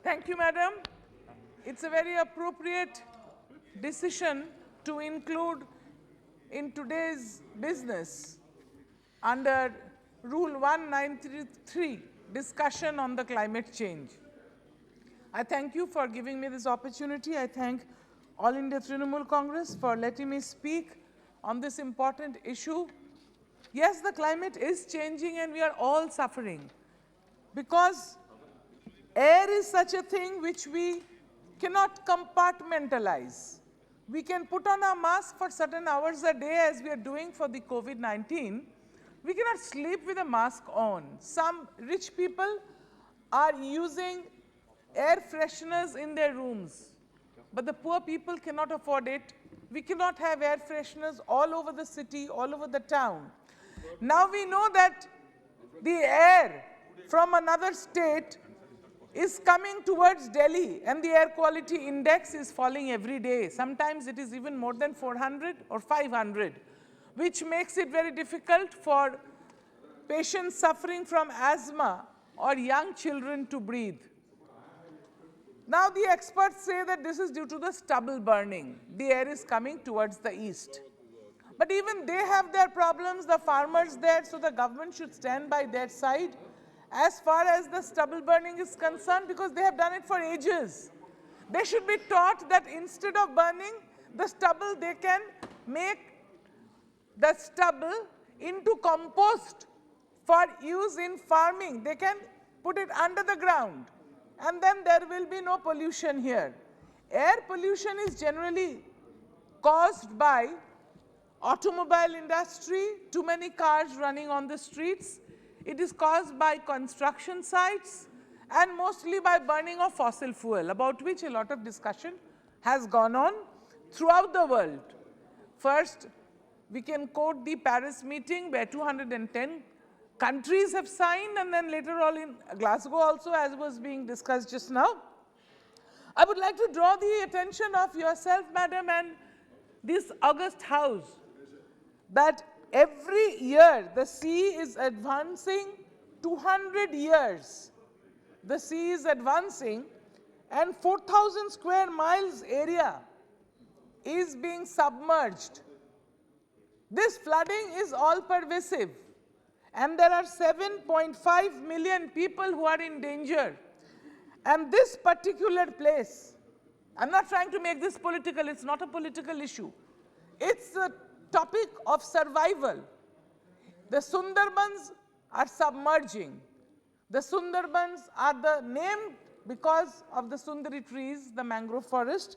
Thank you, Madam. It's a very appropriate decision to include in today's business under Rule 193, discussion on the climate change. I thank you for giving me this opportunity. I thank All India Trinamool Congress for letting me speak on this important issue. Yes, the climate is changing and we are all suffering because air is such a thing which we cannot compartmentalize. We can put on a mask for certain hours a day as we are doing for the COVID-19. We cannot sleep with a mask on. Some rich people are using air fresheners in their rooms, but the poor people cannot afford it. We cannot have air fresheners all over the city, all over the town. Now we know that the air from another state is coming towards Delhi and the air quality index is falling every day. Sometimes it is even more than 400 or 500, which makes it very difficult for patients suffering from asthma or young children to breathe. Now the experts say that this is due to the stubble burning. The air is coming towards the east. But even they have their problems, the farmers there, so the government should stand by their side as far as the stubble burning is concerned, because they have done it for ages. They should be taught that instead of burning the stubble, they can make the stubble into compost for use in farming. They can put it under the ground and then there will be no pollution here. Air pollution is generally caused by automobile industry, too many cars running on the streets. It is caused by construction sites and mostly by burning of fossil fuel, about which a lot of discussion has gone on throughout the world. First, we can quote the Paris meeting where 210 countries have signed, and then later on in Glasgow also, as was being discussed just now. I would like to draw the attention of yourself, Madam, and this august house, that every year the sea is advancing 200 years. The sea is advancing and 4,000 square miles area is being submerged. This flooding is all pervasive and there are 7.5 million people who are in danger. And this particular place, I'm not trying to make this political, it's not a political issue. It's a topic of survival. The Sundarbans are submerging. The Sundarbans are named because of the Sundari trees, the mangrove forest.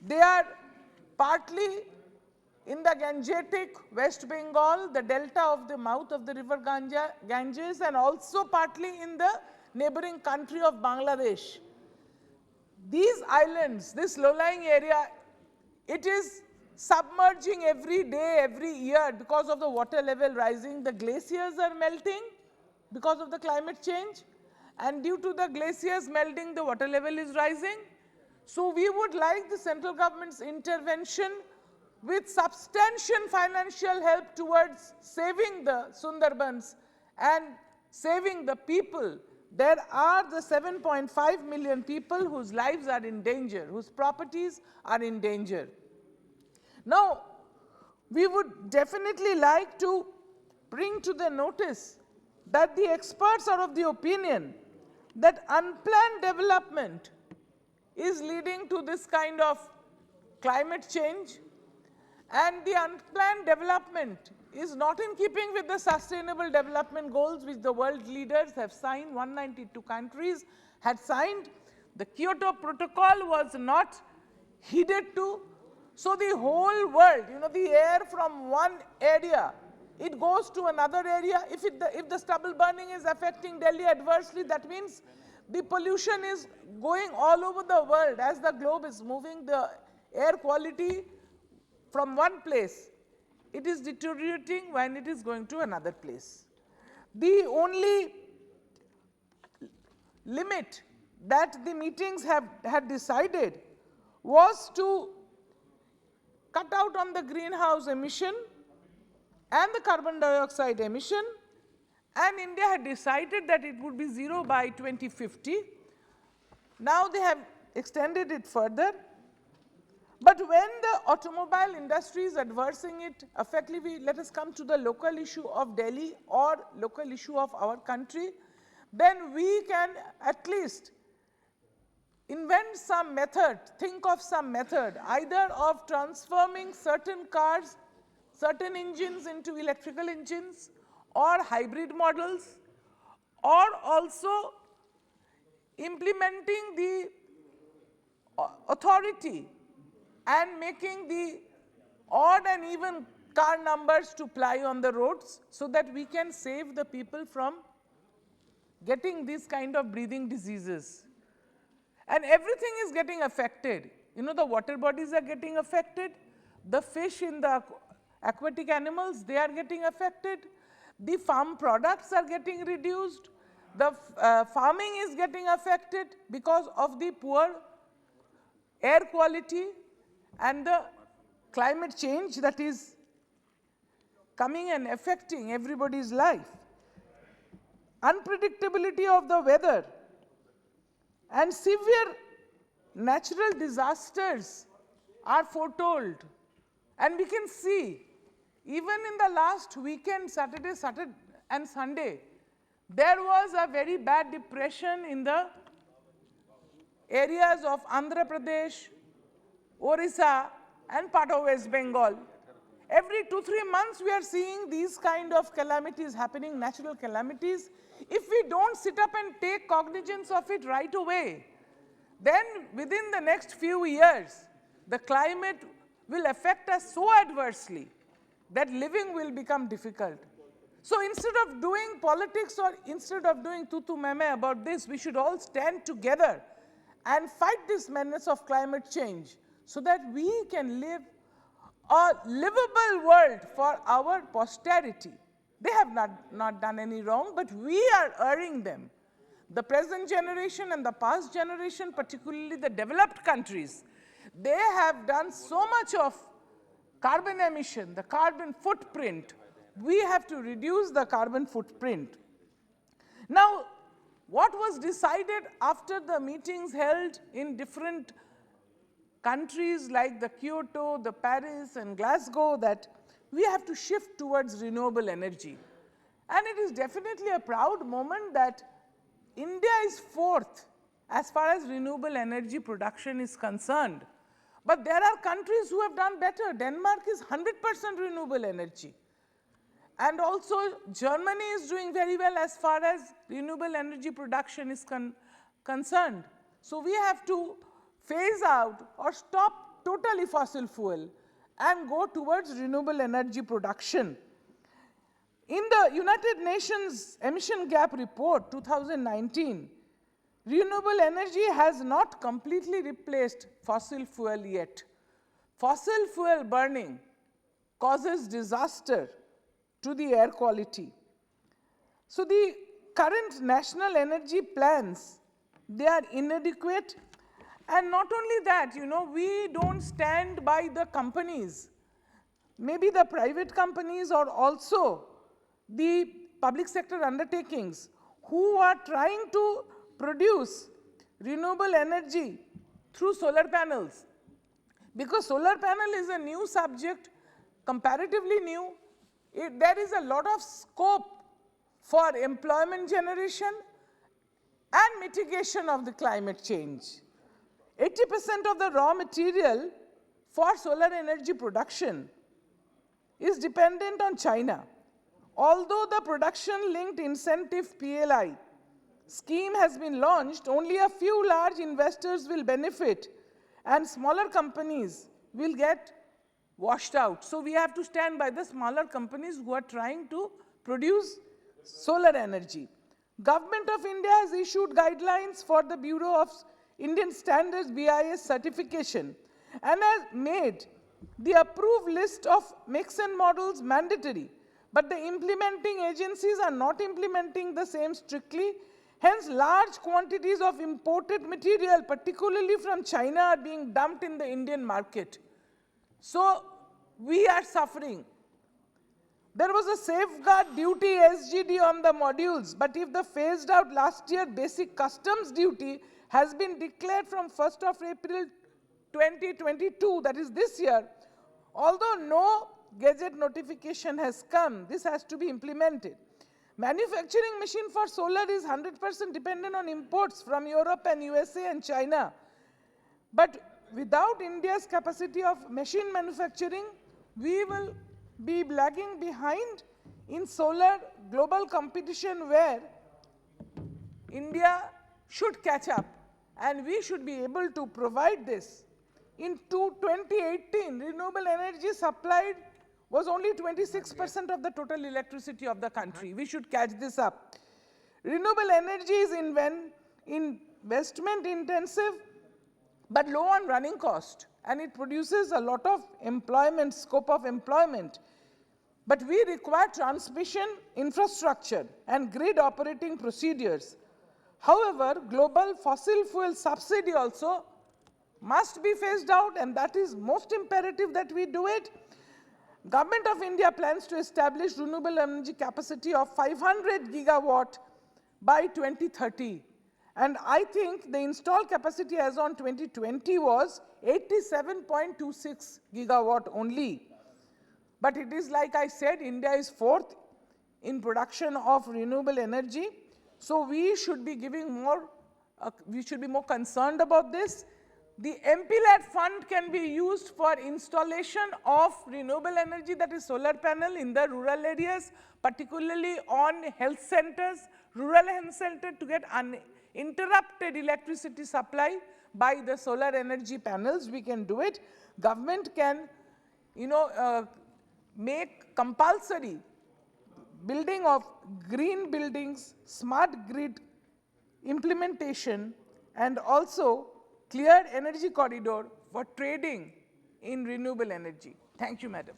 They are partly in the Gangetic West Bengal, the delta of the mouth of the river Ganges, and also partly in the neighboring country of Bangladesh. These islands, this low-lying area, it is submerging every day, every year because of the water level rising. The glaciers are melting because of the climate change, and due to the glaciers melting, the water level is rising. So we would like the central government's intervention with substantial financial help towards saving the Sundarbans and saving the people. There are the 7.5 million people whose lives are in danger, whose properties are in danger. Now, we would definitely like to bring to the notice that the experts are of the opinion that unplanned development is leading to this kind of climate change, and the unplanned development is not in keeping with the sustainable development goals which the world leaders have signed. 192 countries had signed. The Kyoto Protocol was not heeded to. So the whole world, the air from one area, it goes to another area. If the stubble burning is affecting Delhi adversely, that means the pollution is going all over the world. As the globe is moving, the air quality from one place, it is deteriorating when it is going to another place. The only limit that the meetings had decided was to cut out on the greenhouse emission and the carbon dioxide emission, and India had decided that it would be zero by 2050. Now they have extended it further. But when the automobile industry is adversing it, effectively, let us come to the local issue of Delhi or local issue of our country, then we can at least invent some method, think of some method, either of transforming certain cars, certain engines into electrical engines, or hybrid models, or also implementing the authority and making the odd and even car numbers to ply on the roads so that we can save the people from getting these kind of breathing diseases. And everything is getting affected. You know, the water bodies are getting affected, the fish in the aquatic animals, they are getting affected, the farm products are getting reduced, the farming is getting affected because of the poor air quality and the climate change that is coming and affecting everybody's life. Unpredictability of the weather and severe natural disasters are foretold. And we can see, even in the last weekend, Saturday and Sunday, there was a very bad depression in the areas of Andhra Pradesh, Orissa, and part of West Bengal. Every 2-3 months we are seeing these kind of calamities happening, natural calamities. If we don't sit up and take cognizance of it right away, then within the next few years, the climate will affect us so adversely that living will become difficult. So instead of doing politics or instead of doing tutu meme about this, we should all stand together and fight this menace of climate change so that we can live a livable world for our posterity. They have not done any wrong, but we are erring them. The present generation and the past generation, particularly the developed countries, they have done so much of carbon emission, the carbon footprint. We have to reduce the carbon footprint. Now, what was decided after the meetings held in different countries like the Kyoto, the Paris, and Glasgow, that we have to shift towards renewable energy. And it is definitely a proud moment that India is 4th as far as renewable energy production is concerned. But there are countries who have done better. Denmark is 100% renewable energy. And also Germany is doing very well as far as renewable energy production is concerned. So we have to phase out or stop totally fossil fuel and go towards renewable energy production. In the United Nations Emission Gap Report 2019, renewable energy has not completely replaced fossil fuel yet. Fossil fuel burning causes disaster to the air quality. So the current national energy plans, they are inadequate. And not only that, you know, we don't stand by the companies, maybe the private companies or also the public sector undertakings who are trying to produce renewable energy through solar panels. Because solar panel is a new subject, comparatively new. There is a lot of scope for employment generation and mitigation of the climate change. 80% of the raw material for solar energy production is dependent on China. Although the production-linked incentive PLI scheme has been launched, only a few large investors will benefit and smaller companies will get washed out. So we have to stand by the smaller companies who are trying to produce solar energy. Government of India has issued guidelines for the Bureau of Indian Standards BIS certification and has made the approved list of makes and models mandatory. But the implementing agencies are not implementing the same strictly. Hence, large quantities of imported material, particularly from China, are being dumped in the Indian market. So we are suffering. There was a safeguard duty SGD on the modules, but if the phased out last year basic customs duty has been declared from 1st of April 2022, that is this year, although no gazette notification has come, this has to be implemented. Manufacturing machine for solar is 100% dependent on imports from Europe and USA and China. But without India's capacity of machine manufacturing, we will be lagging behind in solar global competition where India should catch up and we should be able to provide this. In 2018, renewable energy supplied was only 26% of the total electricity of the country. We should catch this up. Renewable energy is investment intensive but low on running cost, and it produces a lot of employment, scope of employment. But we require transmission infrastructure and grid operating procedures. However, global fossil fuel subsidy also must be phased out, and that is most imperative that we do it. Government of India plans to establish renewable energy capacity of 500 gigawatt by 2030. And I think the installed capacity as on 2020 was 87.26 gigawatt only. But it is like I said, India is fourth in production of renewable energy. So we should be giving more, we should be more concerned about this. The MP-led fund can be used for installation of renewable energy, that is solar panel, in the rural areas, particularly on health centers, rural health center, to get uninterrupted electricity supply by the solar energy panels. We can do it. Government can, make compulsory building of green buildings, smart grid implementation, and also clear energy corridor for trading in renewable energy. Thank you, Madam.